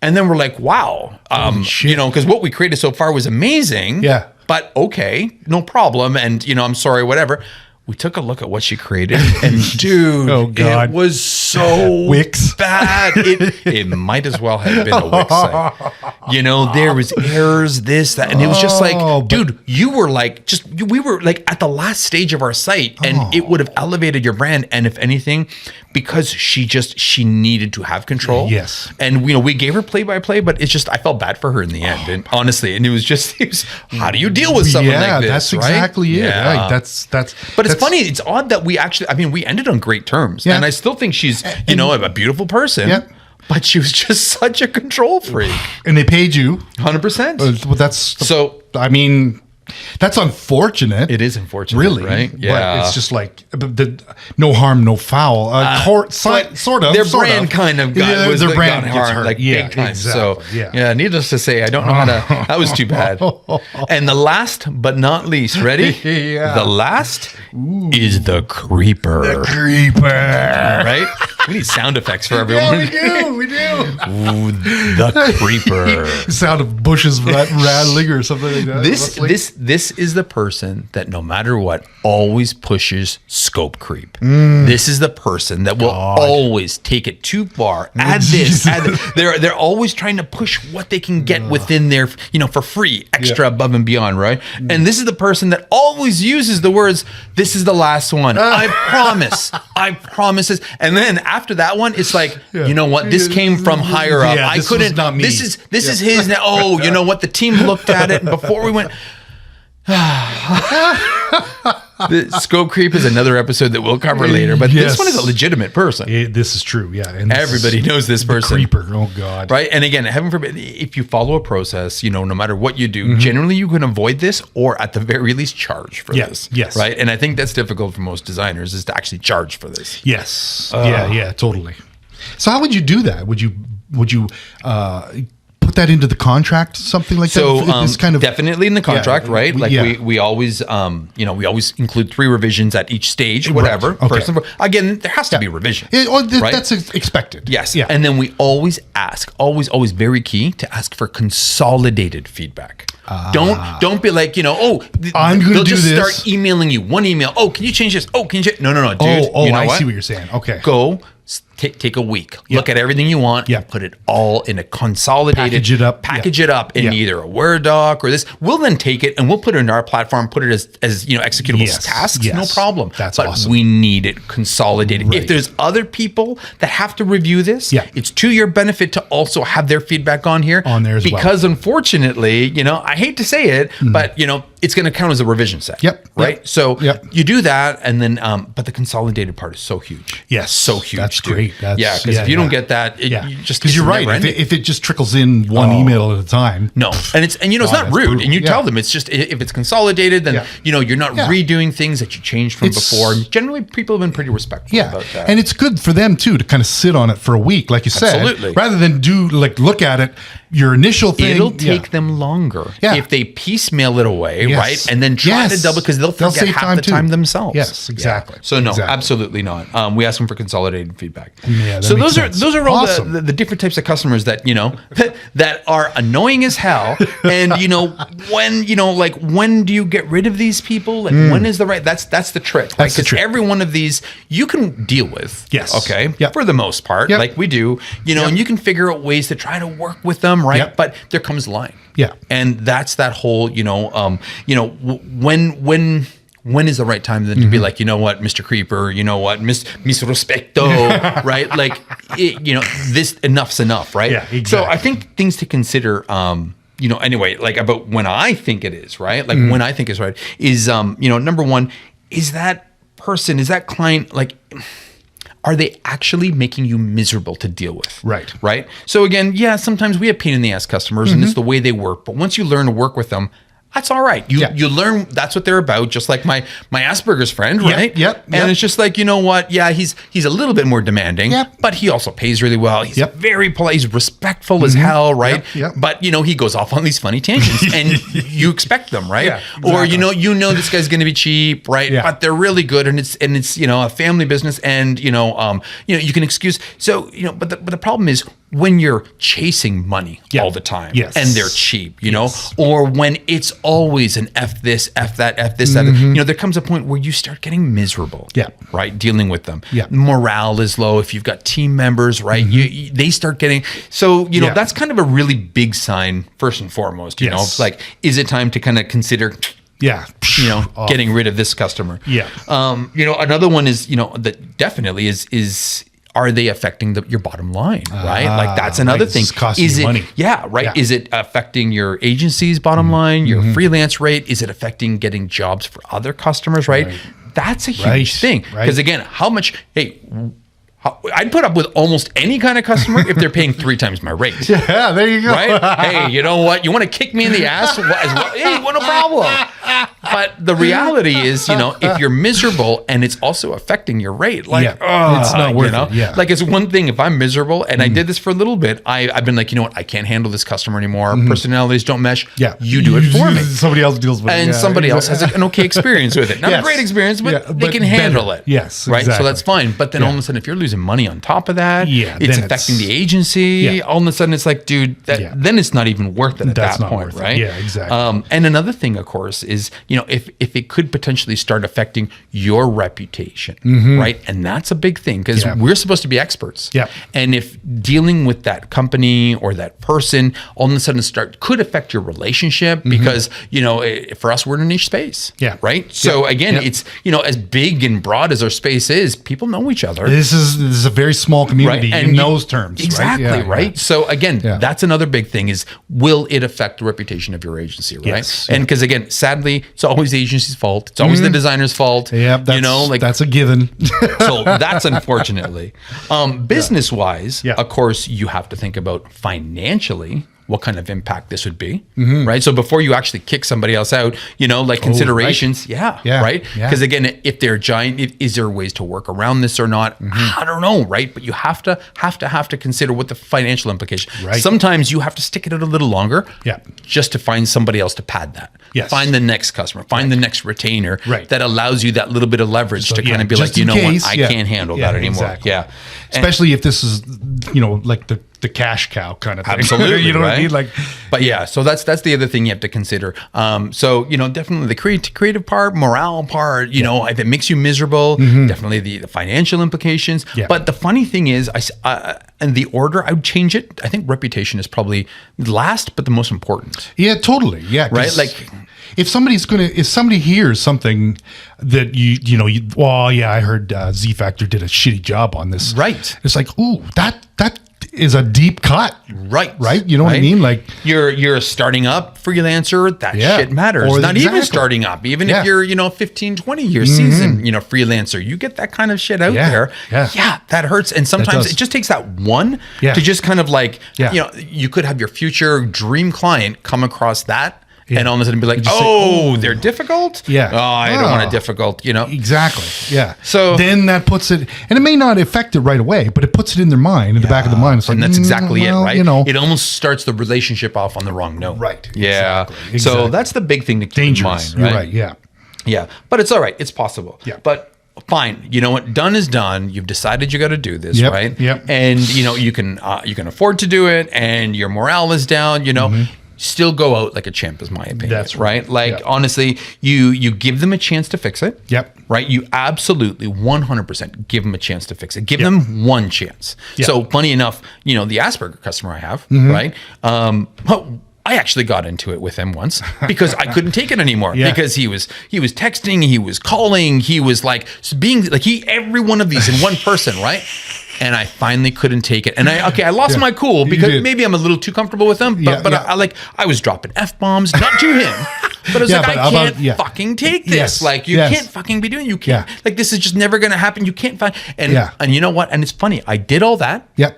And then we're like, wow, because what we created so far was amazing. Yeah. But okay, no problem. And I'm sorry, whatever. We took a look at what she created, and dude, it was so Wix. bad. It might as well have been a Wix site. There was errors, this, that, and it was just like, dude, we were like at the last stage of our site, and it would have elevated your brand. And if anything, because she needed to have control. Yes. And we gave her play by play, but it's just I felt bad for her in the end, and honestly, and it was how do you deal with someone like this? That's right? exactly it. Yeah. Right. That's. But it's funny. It's odd that we ended on great terms, and I still think she's a beautiful person. Yep. But she was just such a control freak. And they paid you 100%. Well, that's unfortunate. It is unfortunate, really, right? Yeah, but it's just like no harm, no foul. Sort of. Their brand kind of got their brand got gets harmed, hurt. like big time. Exactly. So needless to say, I don't know how to. That was too bad. And the last but not least, ready? Yeah. The last is the creeper. The creeper. Right? We need sound effects for everyone. Yeah, we do. Ooh, the creeper. Sound of bushes rattling or something like that. This is the person that no matter what always pushes scope creep. This is the person that will always take it too far. Add this. They're always trying to push what they can get within their for free, extra above and beyond, right? And this is the person that always uses the words, "This is the last one. I promise. I promise this." And then after that one, it's like, you know what? This came from higher up. I couldn't. Not me. This is his now. Oh, you know what? The team looked at it, and before we went. The scope creep is another episode that we'll cover later, but this one is a legitimate person. This is true, yeah. And everybody knows this person. Creeper, oh God. Right? And again, heaven forbid, if you follow a process, no matter what you do, generally you can avoid this or at the very least charge for this. Yes. Right? And I think that's difficult for most designers is to actually charge for this. Yes. Yeah, totally. So how would you do that? Would you put that into the contract, something like that? So this kind of definitely in the contract, right? We always, we always include 3 revisions at each stage, whatever. Right. Okay. First of all, again, there has to be revision. Right? That's expected. Yes. Yeah. And then we always ask, always very key to ask for consolidated feedback. Don't be like, I'm going to do they'll just this. start emailing you one email. Oh, can you change this? Oh, can you change? No, dude. I see what you're saying. Okay. Go. Take a week. Look at everything you want. Yeah. Put it all in a consolidated. Package it up in either a Word doc or this. We'll then take it and we'll put it in our platform. Put it as executable tasks. Yes. No problem. That's but awesome. we need it consolidated. Right. If there's other people that have to review this, it's to your benefit to also have their feedback on here. On there as well. Because unfortunately, I hate to say it, but it's going to count as a revision set. Yep. Right. Yep. So you do that, and then but the consolidated part is so huge. Yes. So huge. That's dude. great. Because if you don't get that, you just because you're right. If it just trickles in one email at a time, no, and it's not rude, brutal. and you tell them it's just if it's consolidated, then you're not redoing things that you changed from before. And generally, people have been pretty respectful about that, and it's good for them too to kind of sit on it for a week, like you said, rather than look at it. Your initial thing, it'll take them longer if they piecemeal it away, right, and then try to double because they'll forget half the time themselves. Yes, exactly. So no, absolutely not. We ask them for consolidated feedback. Yeah, so those are all awesome. the different types of customers that that are annoying as hell. And when do you get rid of these people? Like when is the right? That's the trick. That's the trick. Every one of these you can deal with. Yes. Okay. Yep. For the most part, like we do. And you can figure out ways to try to work with them. Right. Yep. But there comes a line. Yeah. And that's that whole, when is the right time then to be like, you know what, Mr. Creeper, you know what, mis respecto, right? Like, this enough's enough, right? Yeah, exactly. So I think things to consider, anyway, like about when I think it is, right? Like when I think it's right is, number one, is that person, is that client, like, are they actually making you miserable to deal with? Right. Right. So again, yeah, sometimes we have pain in the ass customers and it's the way they work. But once you learn to work with them, that's all right. You learn that's what they're about. Just like my Asperger's friend, right? And it's just like, you know what? Yeah, he's a little bit more demanding, but he also pays really well. He's very polite. He's respectful as hell, right? But he goes off on these funny tangents, and you expect them, right? Exactly. Or you know this guy's going to be cheap, right? But they're really good, and it's a family business, and you can excuse. So but the problem is when you're chasing money all the time, and they're cheap, or when it's always an F this, F that, F this, that. There comes a point where you start getting miserable, right? Dealing with them. Morale is low. If you've got team members, right? They start getting, so, that's kind of a really big sign, first and foremost, like, is it time to kind of consider, getting rid of this customer? Another one is, that definitely is, are they affecting your bottom line, right? Like that's another thing. Is it money? Is it affecting your agency's bottom line, your freelance rate? Is it affecting getting jobs for other customers, right? That's a huge thing. Because again, how much, I'd put up with almost any kind of customer if they're paying 3 times my rate. Yeah, there you go. Right? Hey, you know what? You want to kick me in the ass? Hey, what a problem. But the reality is, if you're miserable and it's also affecting your rate, like, it's not worth it. Yeah. Like it's one thing if I'm miserable and I did this for a little bit, I've been like, you know what? I can't handle this customer anymore. Personalities don't mesh. You do it for me. Somebody else deals with it. And somebody else has an okay experience with it. Not a great experience, but they can handle it. Yes, right? exactly. So that's fine. But then all of a sudden, if you're losing money on top of that, it's affecting the agency. All of a sudden, it's like, dude, then it's not even worth it at that point, right? Yeah, exactly. And another thing, of course, is if it could potentially start affecting your reputation, right? And that's a big thing because we're supposed to be experts. And if dealing with that company or that person all of a sudden could affect your relationship because for us we're in a niche space, right? So again, it's as big and broad as our space is, people know each other. This is a very small community in those terms, exactly, right? So again, that's another big thing is, will it affect the reputation of your agency, right? And because again, sadly, it's always the agency's fault. It's always the designer's fault. That's a given. So that's unfortunately. Business wise, of course, you have to think about financially what kind of impact this would be, right? So before you actually kick somebody else out, considerations, right? Because again, if they're giant, is there ways to work around this or not? I don't know, right? But you have to consider what the financial implication. Sometimes you have to stick it out a little longer, just to find somebody else to pad that. Find the next customer, find the next retainer that allows you that little bit of leverage to kind of be like, what, I can't handle that anymore. Exactly. Especially if this is, like the cash cow kind of thing. Absolutely, you know what I mean? Like, but so that's the other thing you have to consider. So definitely the creative part, morale part. If it makes you miserable, definitely the financial implications. But the funny thing is, and the order, I would change it. I think reputation is probably last, but the most important. Yeah, totally. Yeah, right. Like, if somebody hears something that I heard Z Factor did a shitty job on this. Right. It's like, ooh, that is a deep cut. Right. You know what I mean? Like you're a starting up freelancer, that shit matters. Or not even starting up. Even if you're 15, 20 year season, freelancer, you get that kind of shit out there. Yeah, that hurts. And sometimes it just takes that one to just kind of like, you could have your future dream client come across that. And all of a sudden be like, they're difficult? Oh, I don't want a difficult, Exactly. Yeah. So then that puts it, and it may not affect it right away, but it puts it in their mind, in the back of the mind. It's like, and that's exactly it, right? It almost starts the relationship off on the wrong note. Right. Yeah. Exactly. So that's the big thing to keep in mind, right? You're right. Yeah. Yeah. But it's all right. It's possible. Yeah. But fine. You know what? Done is done. You've decided you got to do this, right? Yep. And you can afford to do it, and your morale is down, Still go out like a champ is my opinion. That's right. Like honestly, you give them a chance to fix it. Right. You absolutely 100% give them a chance to fix it. Give them one chance. So funny enough, the Asperger customer I have, right? I actually got into it with him once because I couldn't take it anymore because he was texting, he was calling, he was like being like every one of these in one person, right? and I finally couldn't take it. And I lost my cool because maybe I'm a little too comfortable with him. But I was dropping F-bombs, not to him. But I was like, I can't fucking take this. Yes. Like, you can't fucking be doing. You can't. Like, this is just never going to happen. You can't find. And you know what? And it's funny. I did all that. Yep.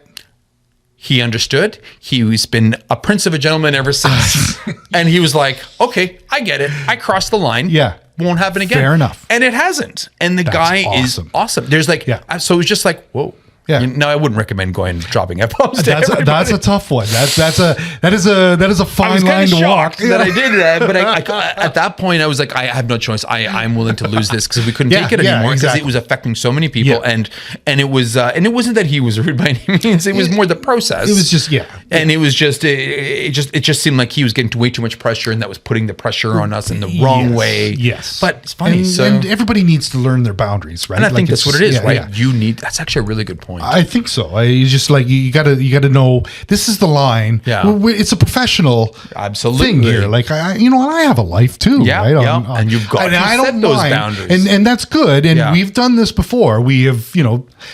He understood. He's been a prince of a gentleman ever since. And he was like, okay, I get it. I crossed the line. Yeah. Won't happen again. Fair enough. And it hasn't. And the guy is awesome. There's like, so it was just like, whoa. Yeah. No, I wouldn't recommend going dropping F-bombs. That's a tough one. That is a fine line to walk. That I did that, but at that point I was like, I have no choice. I'm willing to lose this because we couldn't take it anymore because it was affecting so many people, and it wasn't that he was rude by any means. It was more the process. It was just and it was just it just seemed like he was getting way too much pressure, and that was putting the pressure on us in the wrong way. Yes, but it's funny. And everybody needs to learn their boundaries, right? And I think that's what it is, right? You need. That's actually a really good point. I think so. You just like you gotta know this is the line. Yeah, it's a professional thing here. Like I have a life too. Yeah, right? And you've got to set those boundaries, and that's good. And we've done this before. We have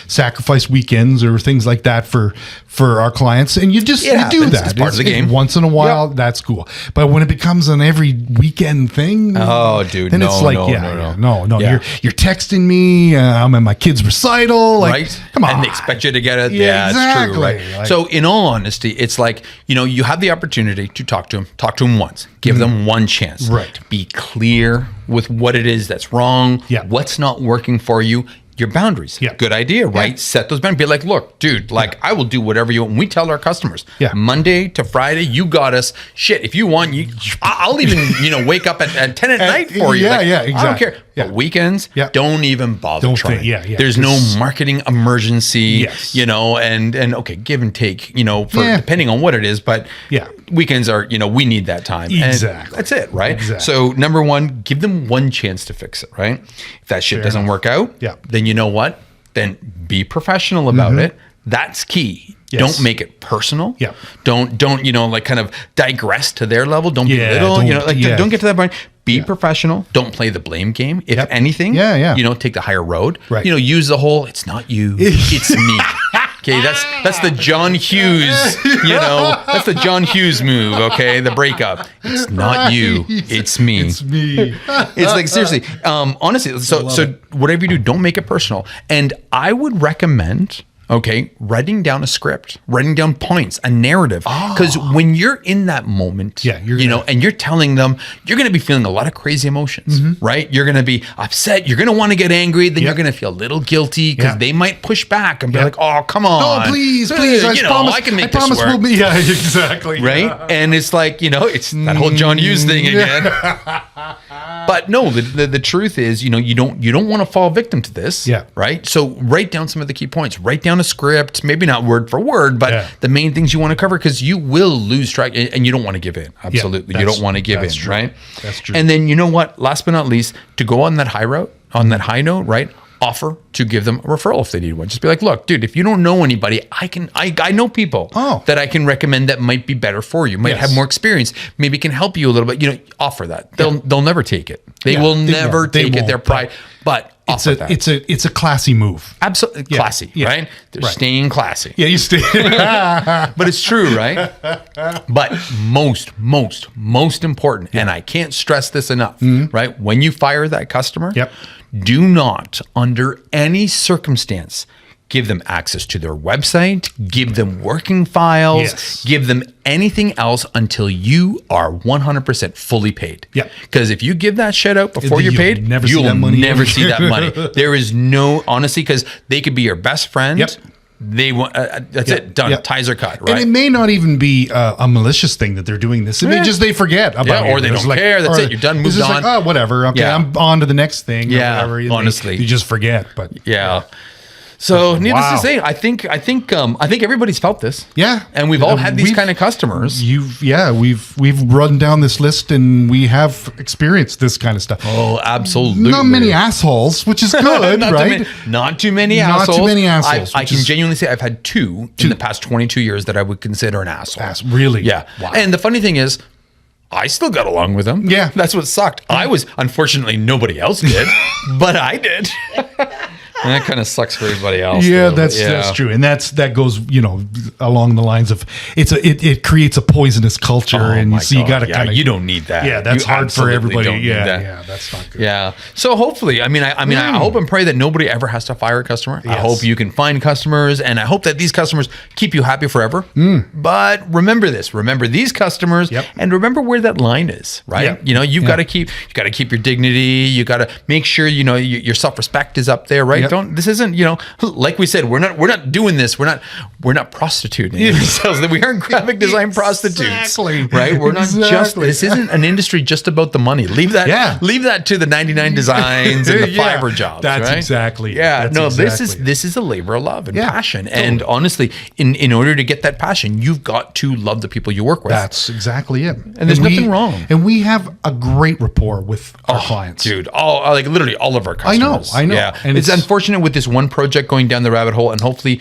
sacrificed weekends or things like that for our clients, and you do that. It's part of the game. Once in a while, that's cool. But when it becomes an every weekend thing, then it's like no. You're texting me. I'm at my kid's recital. Like, right? Come on. And they expect you to get it. Yeah, exactly. It's true, right? Like, so in all honesty, it's like, you have the opportunity to talk to them once. Give them one chance. Right. Be clear with what it is that's wrong. Yeah. What's not working for you. Your boundaries. Yeah. Good idea, right? Set those boundaries. Be like, look, dude, I will do whatever you want. And we tell our customers, Monday to Friday, you got us. Shit, if you want, I'll even, wake up at 10 at night for you. Exactly. I don't care. But weekends, don't even bother trying. There's no marketing emergency, and okay, give and take, for depending on what it is. But weekends are, we need that time. Exactly. And that's it, right? Exactly. So number one, give them one chance to fix it, right? If that shit doesn't work out, then you know what? Then be professional about it. That's key. Yes. Don't make it personal. Yeah. Don't kind of digress to their level. Don't belittle. Don't get to that point. Be professional. Don't play the blame game. If anything, take the higher road. Right. Use the whole "it's not you, it's me." Okay, that's the John Hughes. That's the John Hughes move. Okay, the breakup. It's not you, it's me. It's me. It's like seriously. Honestly, so whatever you do, don't make it personal. And I would recommend. Okay, writing down a script, writing down points, a narrative. Because when you're in that moment, and you're telling them, you're going to be feeling a lot of crazy emotions, right? You're going to be upset. You're going to want to get angry. Then you're going to feel a little guilty because they might push back and be like, "Oh, come on, no, please, I can make this work." Yeah, exactly. Right, and it's like it's that whole John Hughes thing again. But no, the truth is, you don't want to fall victim to this. Yeah. Right. So write down some of the key points. Write down a script, maybe not word for word, but the main things you want to cover because you will lose track and you don't want to give in. Absolutely, you don't want to give in. True. Right. That's true. And then you know what? Last but not least, to go on that high note, right? Offer to give them a referral if they need one. Just be like, look, dude, if you don't know anybody, I know people that I can recommend that might be better for you, might have more experience, maybe can help you a little bit. Offer that. They'll never take it. They will never take it. Their pride, but it's a classy move. Absolutely classy, right? They're staying classy. Yeah, you stay. But it's true, right? But most important, and I can't stress this enough, right? When you fire that customer, do not, under any circumstance, give them access to their website, give them working files, give them anything else until you are 100% fully paid. Yeah. Because if you give that shit out before you're paid, you'll never see that money. There is no, honestly, because they could be your best friend. Yep. They want that's it, done. Yep. Ties are cut, right? And it may not even be a malicious thing that they're doing this. It may just they forget about it. Or they don't care. That's it. You're done. Moved on. Like, whatever. Okay, I'm on to the next thing. Yeah, or whatever. honestly, you just forget. But So needless to say, I think everybody's felt this. Yeah, and we've all had these kind of customers. We've run down this list and we have experienced this kind of stuff. Oh, absolutely. Not many assholes, which is good, right? Not too many assholes. Not too many assholes. I can genuinely say I've had two in the past 22 years that I would consider an asshole. Really? Yeah. Wow. And the funny thing is, I still got along with them. Yeah. That's what sucked. Unfortunately, nobody else did, but I did. And that kind of sucks for everybody else. Yeah, though. that's true, and that goes along the lines of it creates a poisonous culture, and so you got to kind of you don't need that. Yeah, that's you hard for everybody. Don't need that. Yeah, that's not good. Yeah. So hopefully, I hope and pray that nobody ever has to fire a customer. Yes. I hope you can find customers, and I hope that these customers keep you happy forever. But remember this: remember these customers, and remember where that line is. Right? Yep. You've got to keep your dignity. You got to make sure your self-respect is up there. Right? Yep. This isn't like we said, we're not doing this. We're not prostituting ourselves. We aren't graphic design prostitutes. Exactly. Right? We're not just. This isn't an industry just about the money. Leave that to the 99 designs and the Fiverr jobs. That's right? exactly. Yeah. That's This is a labor of love and passion. Totally. And honestly, in order to get that passion, you've got to love the people you work with. That's exactly it. And there's nothing wrong. And we have a great rapport with our clients, dude. Literally all of our customers. I know. Yeah. And it's unfortunate with this one project going down the rabbit hole, and hopefully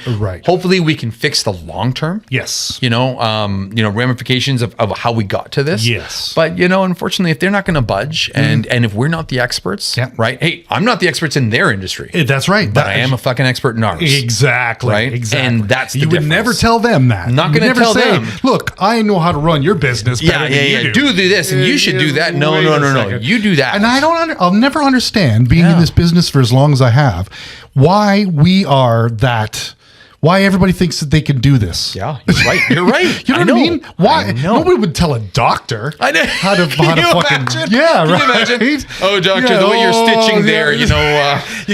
we can fix the long term. Yes. Ramifications of how we got to this. Yes. But unfortunately, if they're not going to budge, and if we're not the experts, right? Hey, I'm not the experts in their industry. That's right. But I am a fucking expert in ours. Exactly. Right. Exactly. And that's the you would difference. never tell them that. Not going to tell them. Look, I know how to run your business better than you do. Do this, and you should do that. No. You do that. And I'll never understand, being in this business for as long as I have, why we are that. Why everybody thinks that they can do this? Yeah, you're right. You know what I mean? Why nobody would tell a doctor how to fucking imagine? Yeah, Can right. you imagine? Oh, doctor, the way you're stitching there, you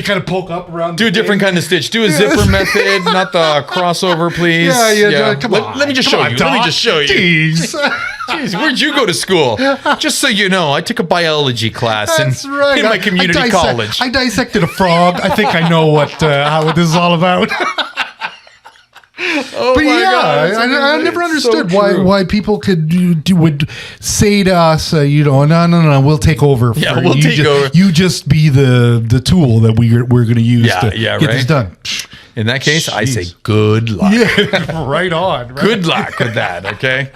kind of poke up around. Do a different kind of stitch. Do a zipper method, not the crossover, please. Yeah. Come on. Let me just show you. Doc. Let me just show you. Jeez, where'd you go to school? Just so you know, I took a biology class in my community college. I dissected a frog. I think I know how this is all about. But I never understood why people would say to us, no, we'll take over. We'll take over. You just be the tool that we're going to use to get this done. In that case, I say good luck. Yeah, right on. Right? Good luck with that, okay?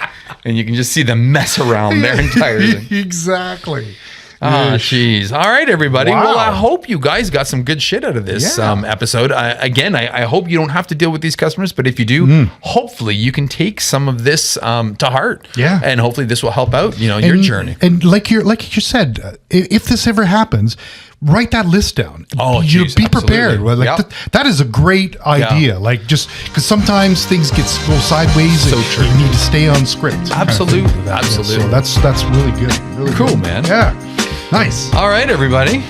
And you can just see them mess around their entire thing. Exactly. Jeez. All right, everybody. Wow. Well, I hope you guys got some good shit out of this episode. I hope you don't have to deal with these customers, but if you do, hopefully you can take some of this to heart. Yeah. And hopefully this will help out, your journey. And like you said, if this ever happens, write that list down. Be prepared. That is a great idea. Like, just because sometimes things go sideways. So true. You need to stay on script. Absolutely. So that's really good. Really cool, good. man. Yeah. Nice. All right, everybody.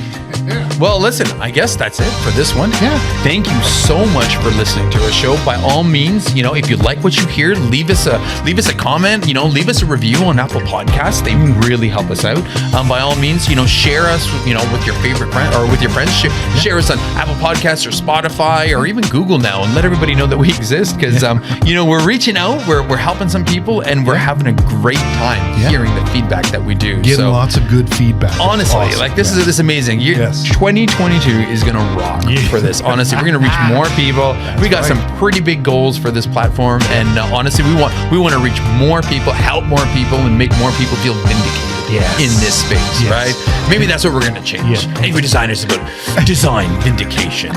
Well, listen, I guess that's it for this one. Yeah. Thank you so much for listening to our show. By all means, if you like what you hear, leave us a comment, leave us a review on Apple Podcasts. They really help us out. By all means, share us, with your favorite friend or with your friends. Share us on Apple Podcasts or Spotify or even Google now, and let everybody know that we exist, because we're reaching out, we're helping some people, and we're having a great time hearing the feedback that we do. Getting lots of good feedback. Honestly, awesome. This is amazing. 2022 is going to rock for this. Honestly, we're going to reach more people. We got some pretty big goals for this platform, and honestly, we want to reach more people, help more people, and make more people feel vindicated in this space, right? Maybe that's what we're going to change. Angry Designers is about design vindication.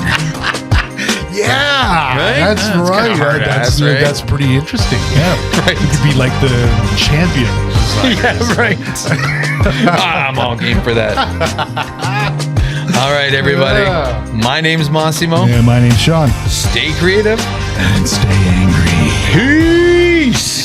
Yeah, right? That's right. That's pretty interesting. Yeah, right. You could be like the champion. Yeah, right. I'm all game for that. All right, everybody. My name's Massimo. Yeah, my name's Sean. Stay creative and stay angry. Peace.